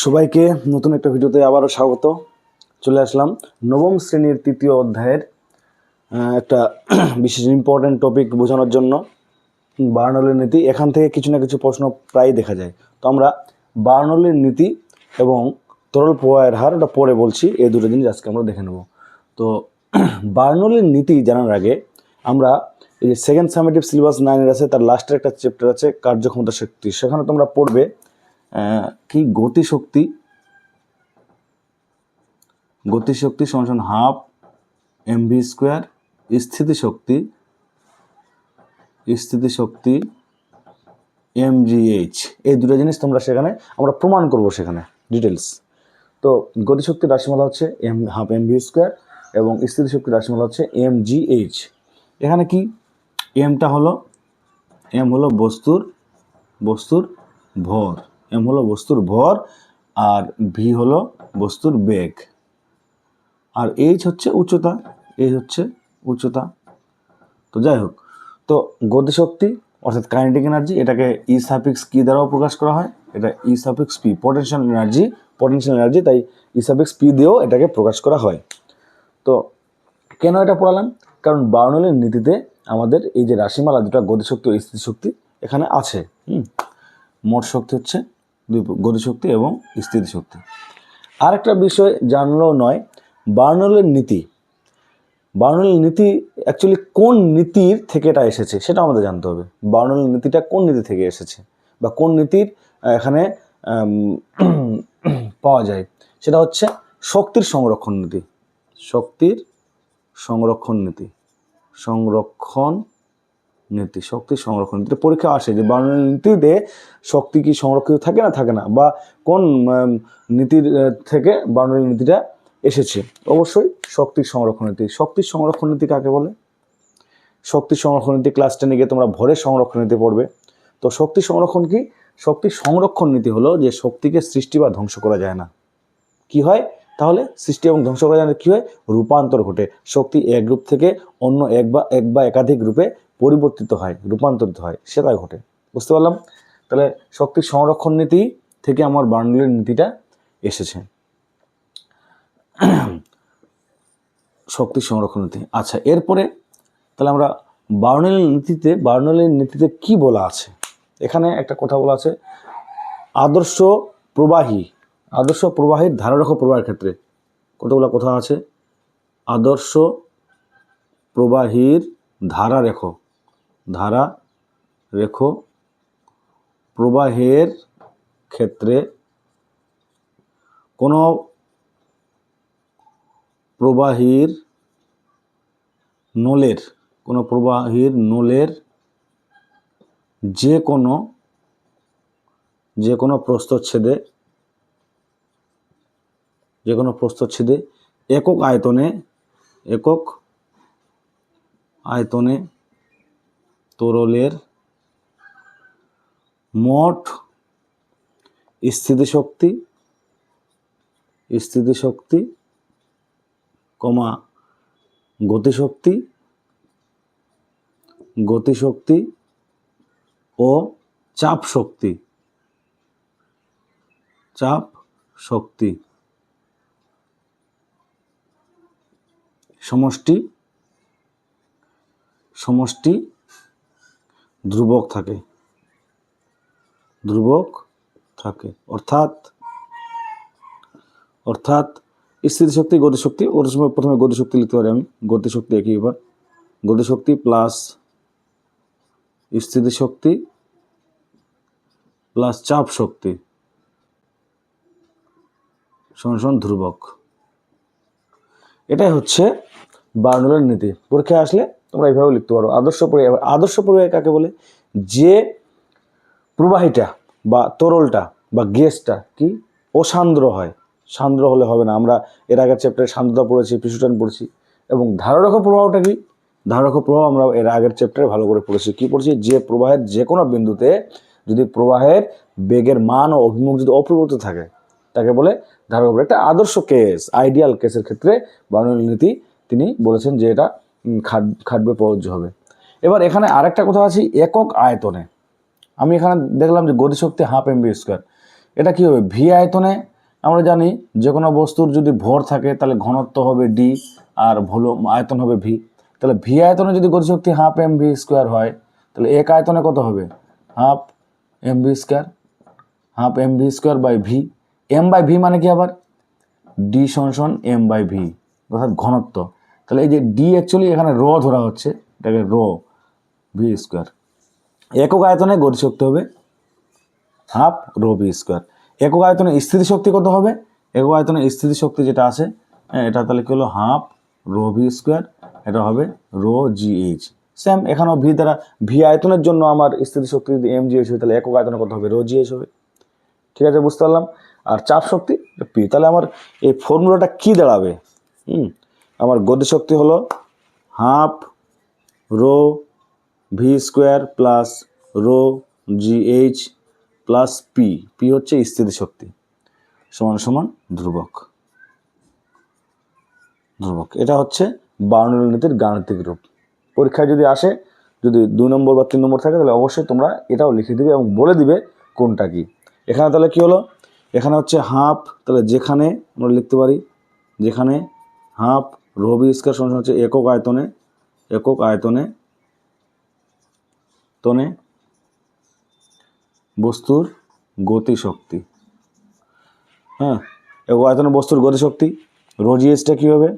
সবাইকে নতুন একটা ভিডিওতে আবারও স্বাগত। চলে আসলাম নবম শ্রেণীর তৃতীয় অধ্যায়ের একটা বিশেষ ইম্পর্টেন্ট টপিক বোঝানোর জন্য, বার্নৌলির নীতি। এখান থেকে কিছু না কিছু প্রশ্ন প্রায় দেখা যায়। তো আমরা বার্নৌলির নীতি এবং তরল প্রবাহের হার ওটা পরে বলছি, এই দুটো জিনিস আজকে আমরা দেখে নেব। তো বার্নৌলির নীতি জানার আগে আমরা এই যে সেকেন্ড সামেটিভ সিলেবাস 9-এর আছে, তার লাস্টের একটা চ্যাপ্টার আছে কার্যক্ষমতা শক্তি, সেখানে তোমরা পড়বে কি গতিশক্তি সমান হাফ এমভি স্কোয়ার, স্থিতিশক্তি এমজিএইচ। এই দুটো জিনিস তোমরা সেখানে আমরা প্রমাণ করব সেখানে ডিটেলস। তো গতিশক্তির রাশিমালা হচ্ছে হাফ এমভি স্কোয়ার এবং স্থিতিশক্তির রাশিমালা হচ্ছে এমজিএইচ। এখানে কি এম হলো বস্তুর ভর, এম হলো বস্তুর ভর, আর ভি হলো বস্তুর বেগ, আর এইচ হচ্ছে উচ্চতা। তো যাই হোক, তো গতিশক্তি অর্থাৎ কাইনেটিক এনার্জি, এটাকে ই সাফিক্স কি দ্বারাও প্রকাশ করা হয়, এটা ই সাফিক্স পি। পটেনশিয়াল এনার্জি, তাই ই সাফিক্স পি দিয়েও এটাকে প্রকাশ করা হয়। তো কেন এটা পড়ালাম? কারণ বার্নৌলির নীতিতে আমাদের এই যে রাশিমালা দুটা গতিশক্তি ও স্থিতিশক্তি এখানে আছে। মোট শক্তি হচ্ছে গতিশক্তি এবং স্থিতিশক্তি। আর একটা বিষয় জানলেও নয়, বার্নৌলির নীতি অ্যাকচুয়ালি কোন নীতির থেকে এটা এসেছে সেটা আমাদের জানতে হবে। বার্নৌলির নীতিটা কোন নীতি থেকে এসেছে বা কোন নীতির এখানে পাওয়া যায়, সেটা হচ্ছে শক্তির সংরক্ষণ নীতি। পরীক্ষা আসে যে বার্নৌলির নীতিতে শক্তি কি সংরক্ষিত থাকে না, বা কোন নীতির থেকে বার্নৌলির নীতিটা এসেছে। অবশ্যই শক্তির সংরক্ষণ নীতি কাকে বলে? শক্তির সংরক্ষণ নীতি ক্লাস 10-এ গিয়ে তোমরা ভরের সংরক্ষণ নীতি পড়বে। তো শক্তির সংরক্ষণ নীতি হলো যে শক্তিকে সৃষ্টি বা ধ্বংস করা যায় না। কি হয় তাহলে? সৃষ্টি এবং ধ্বংস করা যায় না, কি হয়? রূপান্তর ঘটে। শক্তি এক রূপ থেকে অন্য এক বা একাধিক রূপে রূপান্তরিত হয়, সেটা ঘটে। বুঝতে পারলাম? তাহলে শক্তির সংরক্ষণ নীতি থেকে আমার বার্নৌলির নীতিটা এসেছে। শক্তির সংরক্ষণ নীতি। আচ্ছা, এরপরে তাহলে আমরা বার্নৌলির নীতিতে কি বলা আছে? এখানে একটা কথা বলা আছে, আদর্শ প্রবাহীর ধারারেখ প্রবাহের ক্ষেত্রে কতগুলো কথা আছে। আদর্শ প্রবাহীর ধারারেখ প্রবাহের ক্ষেত্রে কোনো প্রবাহীর নলের যে কোনো প্রস্থচ্ছেদে একক আয়তনে তরলের মোট স্থিতিশক্তি গতিশক্তি ও চাপ শক্তি সমষ্টি ধ্রুবক থাকে। অর্থাৎ স্থিতিশক্তি, গতিশক্তি, ওর সময় প্রথমে গতিশক্তি লিখতে পারি আমি। গতিশক্তি একই ব্যাপার, গতিশক্তি প্লাস স্থিতিশক্তি প্লাস চাপ শক্তি সমান ধ্রুবক। এটাই হচ্ছে বার্নৌলির নীতি। পরীক্ষায় আসলে তোমরা এইভাবে লিখতে পারো। আদর্শ প্রবাহ কাকে বলে? যে প্রবাহীটা বা তরলটা বা গ্যাসটা কি অসান্দ্র হয়। সান্দ্র হলে হবে না। আমরা এর আগের চ্যাপ্টারে সান্দ্রতা পড়েছি, পিছুটান পড়েছি। এবং ধারারেখ প্রবাহটা কি? ধারারেখ প্রবাহ আমরা এর আগের চ্যাপ্টারে ভালো করে পড়েছি। কি পড়েছি? যে প্রবাহের যে কোনো বিন্দুতে যদি প্রবাহের বেগের মান ও অভিমুখ যদি অপরিবর্তিত থাকে তাকে বলে ধারারেখ প্রবাহ। একটা আদর্শ কেস, আইডিয়াল কেসের ক্ষেত্রে বার্নৌলির নীতি তিনি বলেছেন যে এটা খাটবে, প্রযোজ্য হবে। এবার এখানে আরেকটা কথা আছে, একক আয়তনে। আমি এখানে দেখলাম যে গতিশক্তি হাফ এমভি স্কোয়ার। এটা কি হবে, ভি আয়তনে আমরা জানি যে কোনো বস্তুর যদি ভর থাকে তাহলে ঘনত্ব হবে ডি আর ভলিউম আয়তন হবে ভি। তাহলে ভি আয়তনে যদি গতিশক্তি হাফ এম ভি স্কোয়ার হয় তাহলে এক আয়তনে কত হবে, half M V square, half M V square by V. M by V মানে কি আবার, ডি সমান এম বাই ভি অর্থাৎ ঘনত্ব। তাহলে এই যে ডি অ্যাকচুয়ালি এখানে রো ধরা হচ্ছে, এটাকে রো ভি স্কোয়ার। একক আয়তনে গতিশক্তি হবে হাফ রো ভি স্কোয়ার। একক আয়তনে স্থিতিশক্তি কত হবে, একক আয়তনে স্থিতিশক্তি যেটা আছে এটা তাহলে কি হলো হাফ রো ভি স্কোয়ার, এটা হবে রো জি এইচ। সেম এখানেও ভি দ্বারা, ভি আয়তনের জন্য আমার স্থিতিশক্তি যদি এম জি এইচ হয় তাহলে একক আয়তনে কত হবে, রো জি এইচ হবে। ঠিক আছে, বুঝতে পারলাম। আর চাপ শক্তি পি। তাহলে আমার এই ফর্মুলাটা কি দাঁড়াবে, আমার গতিশক্তি হলো half rho V square plus rho G H plus P. P হচ্ছে স্থিতিশক্তি সমান সমান ধ্রুবক। ধ্রুবক এটা হচ্ছে বার্নৌলির নীতির গাণিতিক রূপ। পরীক্ষায় যদি আসে, যদি 2 নম্বর বা 3 নম্বর থাকে তাহলে অবশ্যই তোমরা এটাও লিখে দিবে এবং বলে দিবে কোনটা কি। এখানে তাহলে কি হলো, এখানে হচ্ছে হাফ, তাহলে যেখানে আমরা লিখতে পারি যেখানে হাফ রো ভি স্কয়ার সমান হচ্ছে একক আয়তনে, একক আয়তনে তনে বস্তুর গতিশক্তি। হ্যাঁ, একক আয়তনে বস্তুর গতিশক্তি। রো জিএইচটা কী হবে,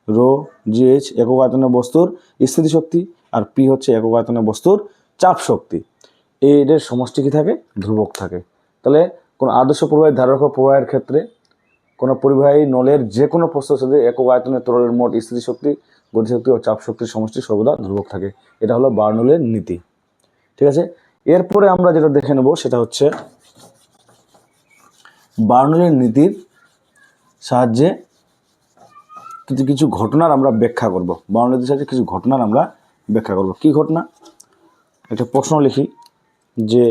রো জিএইচ একক আয়তনে বস্তুর স্থিতিশক্তি, আর পি হচ্ছে একক আয়তনে বস্তুর চাপ শক্তি। এদের সমষ্টি কী থাকে, ধ্রুবক থাকে। তাহলে কোনো আদর্শ প্রবাহী ধারক প্রবাহের ক্ষেত্রে কোনো পরিবাহী নলের যে কোনো প্রস্থের সাথে একক আয়তনের তরলের মোট স্থিতিশক্তি, গতিশক্তি ও চাপ শক্তির সমষ্টি সর্বদা ধ্রুবক থাকে। এটা হলো বার্নৌলির নীতি। ঠিক আছে, এরপরে আমরা যেটা দেখে নেব সেটা হচ্ছে বার্নৌলির নীতির সাহায্যে কিছু কিছু ঘটনার আমরা ব্যাখ্যা করব। বার্নৌলির নীতির সাহায্যে কিছু ঘটনার আমরা ব্যাখ্যা করব। কি ঘটনা, একটা প্রশ্ন লিখি যে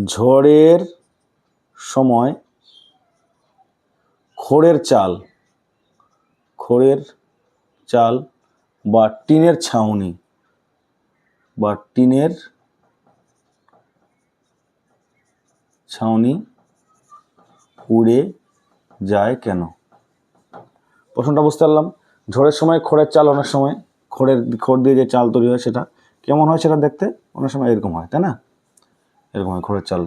ঝড়ের সময় খড়ের চাল বা টিনের ছাউনি উড়ে যায় কেন? প্রশ্নটা বুঝতে পারলাম। ঝড়ের সময় খড়ের চাল, অনেক সময় খড় দিয়ে যে চাল তৈরি হয় সেটা কেমন হয় সেটা দেখতে অনেক সময় এরকম হয়, তাই না? এরকম হয় খড়ের চাল।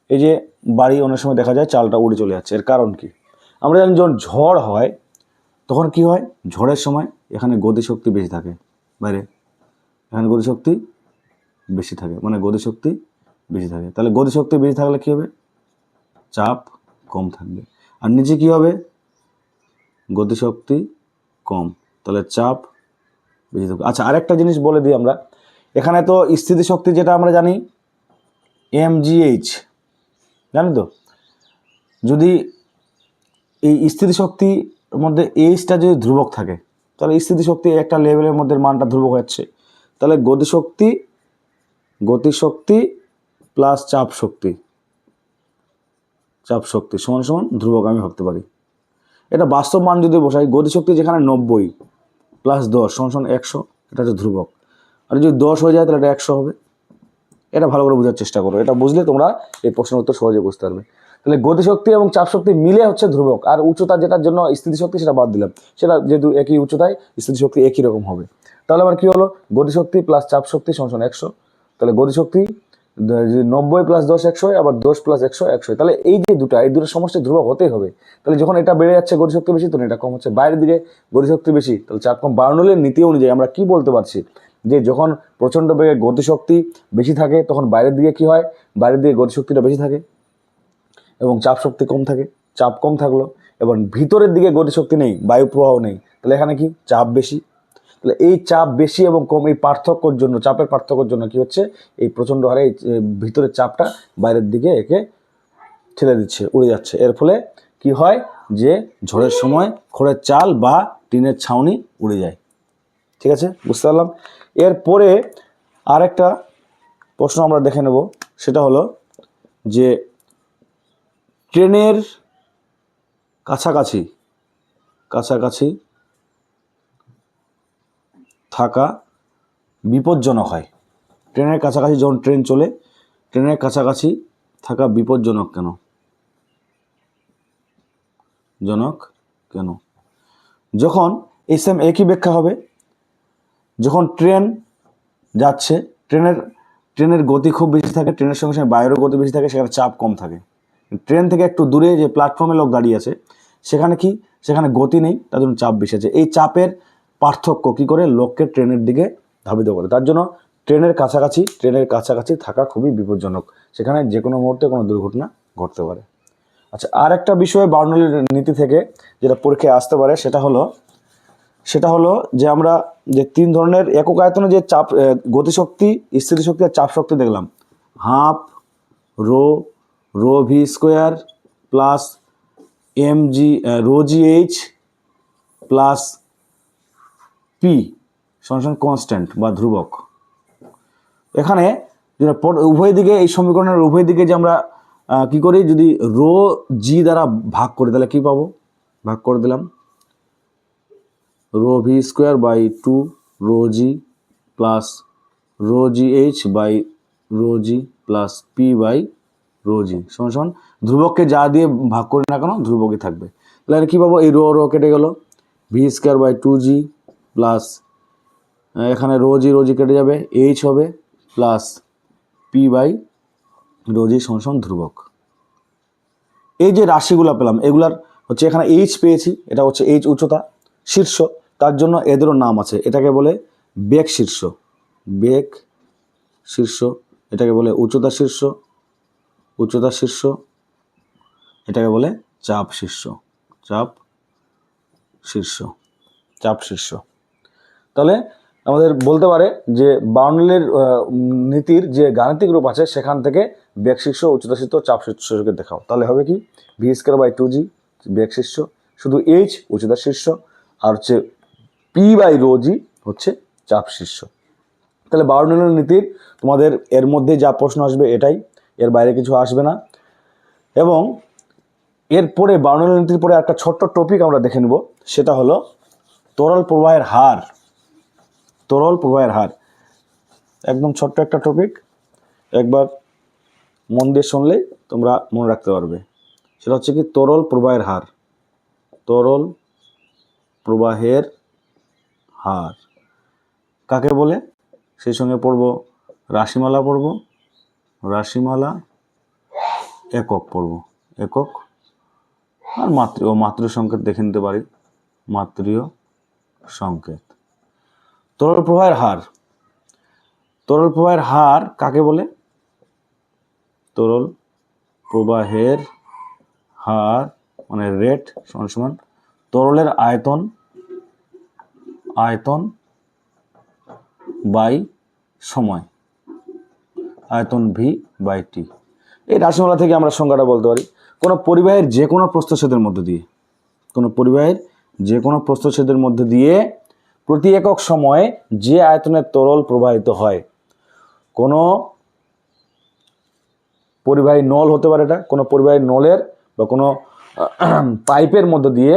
এই যে বাড়ি অনেক সময় দেখা যায় চালটা উড়ে চলে যাচ্ছে, এর কারণ কি? আমরা জানি যখন ঝড় হয় তখন কি হয়, ঝড়ের সময় এখানে গতিশক্তি বেশি থাকে, বাইরে এখানে গতিশক্তি বেশি থাকে, মানে গতিশক্তি বেশি থাকে। তাহলে গতিশক্তি বেশি থাকলে কী হবে, চাপ কম থাকবে। আর নিচে কি হবে, গতিশক্তি কম, তাহলে চাপ বেশি থাকবে। আচ্ছা, আরেকটা জিনিস বলে দিই আমরা, এখানে তো স্থিতিশক্তি যেটা আমরা জানি এমজিএইচ, জানি তো। যদি এই স্থিতিশক্তির মধ্যে এইচটা যদি ধ্রুবক থাকে তাহলে স্থিতিশক্তি একটা লেভেলের মধ্যে মানটা ধ্রুবক হচ্ছে। তাহলে গতিশক্তি প্লাস চাপ শক্তি সমান সমান ধ্রুবক আমি ভাবতে পারি। এটা বাস্তব মান যদি বসাই, গতিশক্তি যেখানে 90 প্লাস 10 সমান 100, এটা হচ্ছে ধ্রুবক। আর যদি 10 হয়ে যায় তাহলে এটা 100 হবে। এটা ভালো করে বোঝার চেষ্টা করো, এটা বুঝলে তোমরা এই প্রশ্নের উত্তর সহজে বুঝতে পারবে। তাহলে গতিশক্তি এবং চাপ শক্তি মিলে হচ্ছে ধ্রুবক, আর উচ্চতা যেটার জন্য স্থিতিশক্তি সেটা বাদ দিলাম, সেটা যেহেতু একই উচ্চতায় স্থিতিশক্তি একই রকম হবে। তাহলে আবার কি হলো, গতিশক্তি প্লাস চাপ শক্তি সমান 100। তাহলে গতিশক্তি 90 প্লাস 10 100, আবার 10 প্লাস 100 100। তাহলে এই যে এই দুটো সমষ্টি ধ্রুবক হতেই হবে। তাহলে যখন এটা বেড়ে যাচ্ছে গতিশক্তি বেশি, তখন এটা কম হচ্ছে, বাইরের দিকে গতিশক্তি বেশি, তাহলে চাপ কম। বার্নৌলির নীতি অনুযায়ী আমরা কি বলতে পারছি, যে যখন প্রচণ্ড বেগে গতিশক্তি বেশি থাকে তখন বাইরের দিকে কি হয়, বাইরের দিকে গতিশক্তিটা বেশি থাকে এবং চাপ শক্তি কম থাকে। চাপ কম থাকলো এবং ভিতরের দিকে গতিশক্তি নেই, বায়ু প্রবাহ নেই, তাহলে এখানে কি চাপ বেশি। তাহলে এই চাপ বেশি এবং কম, এই পার্থক্যর জন্য, চাপের পার্থক্যর জন্য কি হচ্ছে, এই প্রচণ্ড হারে ভিতরের চাপটা বাইরের দিকে একে ঠেলে দিচ্ছে, উড়ে যাচ্ছে। এর ফলে কি হয়, যে ঝড়ের সময় খড়ের চাল বা টিনের ছাউনি উড়ে যায়। ঠিক আছে, বুঝতে পারলাম। এরপরে আরেকটা প্রশ্ন আমরা দেখে নেব, সেটা হলো যে ট্রেনের কাছাকাছি থাকা বিপজ্জনক হয়। ট্রেনের কাছাকাছি যখন ট্রেন চলে, ট্রেনের কাছাকাছি থাকা বিপজ্জনক কেন? জনক কেন? যখন এই সেম একই ব্যাখ্যা হবে, যখন ট্রেন যাচ্ছে, ট্রেনের গতি খুব বেশি থাকে, ট্রেনের সঙ্গে সঙ্গে বায়ুর গতি বেশি থাকে, সেখানে চাপ কম থাকে। ট্রেন থেকে একটু দূরে যে প্ল্যাটফর্মে লোক দাঁড়িয়ে আছে, সেখানে কি, সেখানে গতি নেই, তার জন্য চাপ বেশি আছে। এই চাপের পার্থক্য কী করে লোককে ট্রেনের দিকে ধাবিত করে, তার জন্য ট্রেনের কাছাকাছি থাকা খুবই বিপজ্জনক, সেখানে যে কোনো মুহূর্তে কোনো দুর্ঘটনা ঘটতে পারে। আচ্ছা, আর একটা বিষয় বার্নৌলির নীতি থেকে যেটা পরীক্ষায় আসতে পারে, সেটা হলো যে আমরা যে 3 ধরনের একক আয়তনে যে চাপ, গতিশক্তি, স্থিতিশক্তি আর চাপ শক্তি দেখলাম, half rho V square plus rho G H plus P সমান কনস্ট্যান্ট বা ধ্রুবক। এখানে উভয় দিকে, এই সমীকরণের উভয় দিকে যে আমরা কি করি, যদি রো জি দ্বারা ভাগ করি তাহলে কি পাবো, ভাগ করে দিলাম rho V square by 2 rho G plus rho G H by rho G plus P by rho G সমান ধ্রুবককে যা দিয়ে ভাগ করি না কেন ধ্রুবকই থাকবে। তাহলে কী পাবো, এই রো কেটে গেল, V square by 2g plus এখানে রো জি কেটে যাবে, এইচ হবে plus P by rho G সমান ধ্রুবক। এই যে রাশিগুলো পেলাম, এগুলার হচ্ছে এখানে এইচ পেয়েছি, এটা হচ্ছে এইচ উচ্চতা, শীর্ষ, তার জন্য এদেরও নাম আছে। এটাকে বলে বেগ শীর্ষ, এটাকে বলে উচ্চতা শীর্ষ, এটাকে বলে চাপ শীর্ষ। তাহলে আমাদের বলতে পারে যে বার্নৌলির নীতির যে গাণিতিক রূপ আছে, সেখান থেকে বেগ শীর্ষ, উচ্চতা শীর্ষ, চাপ শীর্ষকে দেখাও। তাহলে হবে কি, ভি স্কোয়ার বাই 2g বেগ শীর্ষ, শুধু এইচ উচ্চতা শীর্ষ, আর হচ্ছে পি বাই রো জি হচ্ছে চাপ শীর্ষ। তাহলে বার্নৌলির নীতির তোমাদের এর মধ্যে যা প্রশ্ন আসবে এটাই, এর বাইরে কিছু আসবে না। এবং এরপরে বার্নৌলির নীতির পরে একটা ছোট্ট টপিক আমরা দেখে নেব, সেটা হলো তরল প্রবাহের হার। একদম ছোট্ট একটা টপিক, একবার মন দিয়ে শুনলেই তোমরা মনে রাখতে পারবে। সেটা হচ্ছে কি, তরল প্রবাহের হার কাকে বলে, সেই সঙ্গে পড়ব রাশিমালা, একক আর মাতৃ সংকেত দেখে নিতে পারি, মাতৃয় সংকেত। তরল প্রবাহের হার কাকে বলে? তরল প্রবাহের হার মানে রেট সমান তরলের আয়তন বাই সময়, আয়তন ভি বাই টি। এই রাশিমালা থেকে আমরা সংজ্ঞাটা বলতে পারি, কোনো পরিবাহের যে কোনো প্রস্থচ্ছেদের মধ্যে দিয়ে প্রতি একক সময়ে যে আয়তনের তরল প্রবাহিত হয়, কোনো পরিবাহী নল হতে পারে, এটা কোনো পরিবাহী নলের বা কোনো পাইপের মধ্য দিয়ে,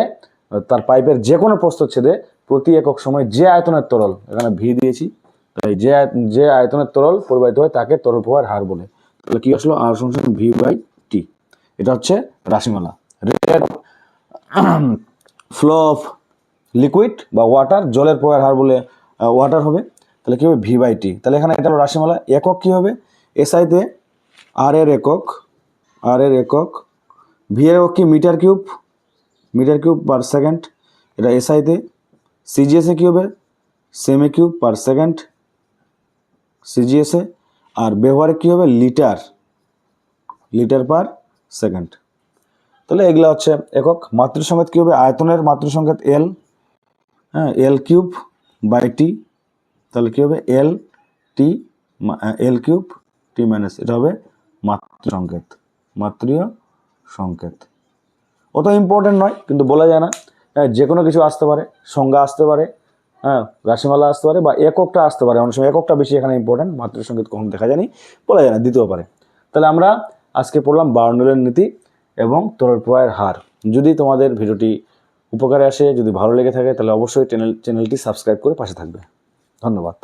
তার পাইপের যে কোনো প্রস্থচ্ছেদে প্রতি একক সময় যে আয়তনের তরল, এখানে ভি দিয়েছি, তাই যে আয়তনের তরল প্রবাহিত হয় তাকে তরল প্রবাহের হার বলে। তাহলে কি আসলো, আর সমান ভি বাই টি। এটা হচ্ছে রাশিমালা। রেট ফ্লো অফ লিকুইড বা ওয়াটার, জলের প্রবাহের হার বলে ওয়াটার হবে, তাহলে কী হবে, ভি বাই টি। তাহলে এখানে এটা হলো রাশিমালা। একক কী হবে, এসআইতে আর এর একক, ভি এর একক কি, মিটার কিউব পার সেকেন্ড, এটা এসআইতে। সিজিএসে কী হবে, সেমি কিউব পার সেকেন্ড সিজিএসে, আর ব্যবহারে কী হবে, লিটার পার সেকেন্ড। তাহলে এগুলো হচ্ছে একক। মাতৃসংকেত কী হবে, আয়তনের মাতৃসংকেত এল, এল কিউব বাই টি, তাহলে কী হবে, এল কিউব টি মাইনাস, এটা হবে মাতৃয় সংকেত। অত ইম্পর্টেন্ট নয়, কিন্তু বলা যায় না, যে কোনো কিছু আসতে পারে, সংজ্ঞা আসতে পারে, রাশিমালা আসতে পারে, বা এককটা আসতে পারে। অনেক সময় এককটা বেশি এখানে ইম্পর্টেন্ট, মাতৃসংকেত কখন দেখা যায়নি, বলা যায় না, দিতেও পারে। তাহলে আমরা আজকে পড়লাম বার্নৌলির নীতি এবং তরল প্রবাহের হার। যদি তোমাদের ভিডিওটি উপকারে আসে, যদি ভালো লেগে থাকে, তাহলে অবশ্যই চ্যানেলটি সাবস্ক্রাইব করে পাশে থাকবে। ধন্যবাদ।